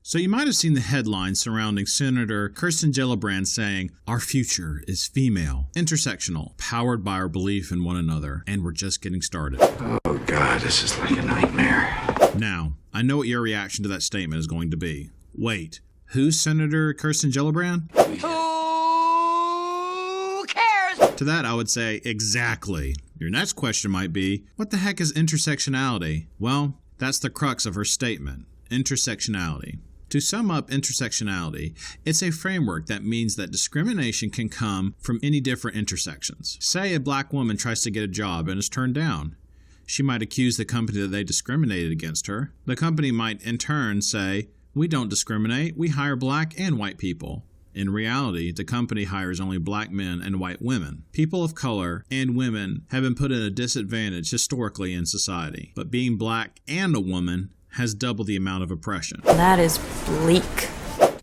So you might have seen the headlines surrounding Senator Kirsten Gillibrand saying, "Our future is female, intersectional, powered by our belief in one another, and we're just getting started." Oh God, this is like a nightmare. Now, I know what your reaction to that statement is going to be. Wait, who's Senator Kirsten Gillibrand? Who cares? To that, I would say, exactly. Your next question might be, what the heck is intersectionality? Well, that's the crux of her statement, intersectionality. To sum up intersectionality, it's a framework that means that discrimination can come from any different intersections. Say a black woman tries to get a job and is turned down. She might accuse the company that they discriminated against her. The company might in turn say, "We don't discriminate, we hire black and white people." In reality, the company hires only black men and white women. People of color and women have been put at a disadvantage historically in society, but being black and a woman has double the amount of oppression. That is bleak.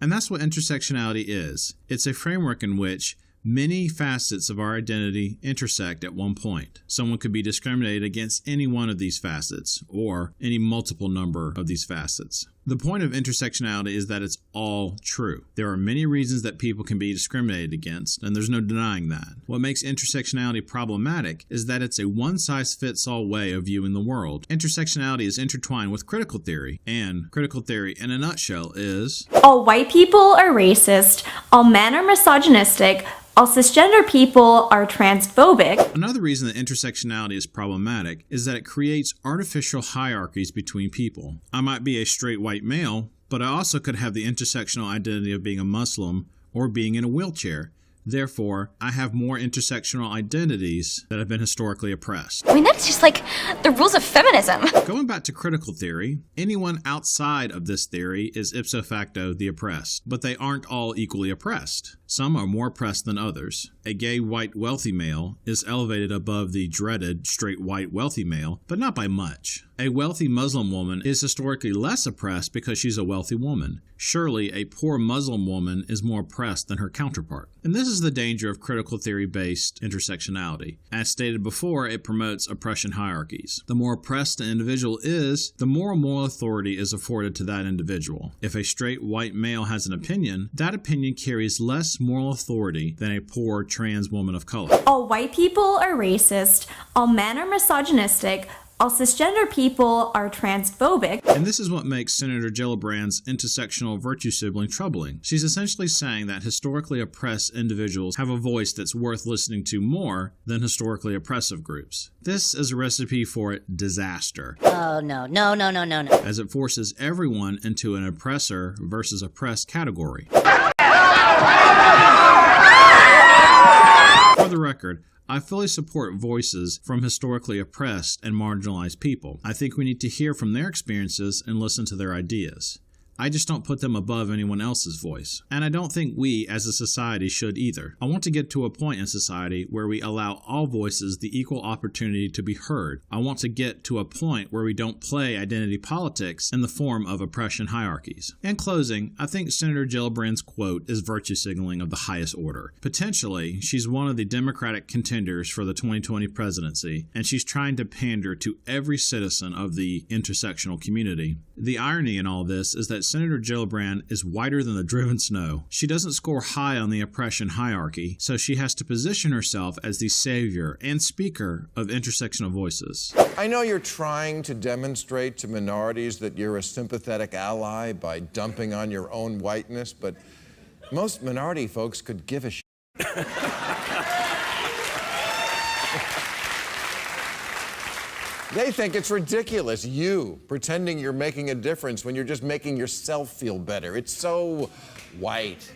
And that's what intersectionality is. It's a framework in which many facets of our identity intersect at one point. Someone could be discriminated against any one of these facets, or any multiple number of these facets. The point of intersectionality is that it's all true. There are many reasons that people can be discriminated against, and there's no denying that. What makes intersectionality problematic is that it's a one-size-fits-all way of viewing the world. Intersectionality is intertwined with critical theory, and critical theory, in a nutshell, is All white people are racist, all men are misogynistic, all cisgender people are transphobic. Another reason that intersectionality is problematic is that it creates artificial hierarchies between people. I might be a straight white male, but I also could have the intersectional identity of being a Muslim or being in a wheelchair. Therefore, I have more intersectional identities that have been historically oppressed. I mean, that's just like the rules of feminism. Going back to critical theory, anyone outside of this theory is ipso facto the oppressed, but they aren't all equally oppressed. Some are more oppressed than others. A gay white wealthy male is elevated above the dreaded straight white wealthy male, but not by much. A wealthy Muslim woman is historically less oppressed because she's a wealthy woman. Surely, a poor Muslim woman is more oppressed than her counterpart. And this is the danger of critical theory-based intersectionality. As stated before, it promotes oppression hierarchies. The more oppressed an individual is, the more moral authority is afforded to that individual. If a straight white male has an opinion, that opinion carries less moral authority than a poor trans woman of color. All white people are racist, all men are misogynistic, all cisgender people are transphobic. And this is what makes Senator Gillibrand's intersectional virtue sibling troubling. She's essentially saying that historically oppressed individuals have a voice that's worth listening to more than historically oppressive groups. This is a recipe for disaster. Oh, no. As it forces everyone into an oppressor versus oppressed category. For the record, I fully support voices from historically oppressed and marginalized people. I think we need to hear from their experiences and listen to their ideas. I just don't put them above anyone else's voice. And I don't think we, as a society, should either. I want to get to a point in society where we allow all voices the equal opportunity to be heard. I want to get to a point where we don't play identity politics in the form of oppression hierarchies. In closing, I think Senator Gillibrand's quote is virtue signaling of the highest order. Potentially, she's one of the Democratic contenders for the 2020 presidency, and she's trying to pander to every citizen of the intersectional community. The irony in all this is that Senator Gillibrand is whiter than the driven snow. She doesn't score high on the oppression hierarchy, so she has to position herself as the savior and speaker of intersectional voices. I know you're trying to demonstrate to minorities that you're a sympathetic ally by dumping on your own whiteness, but most minority folks could give a shit. They think it's ridiculous, you pretending you're making a difference when you're just making yourself feel better. It's so white.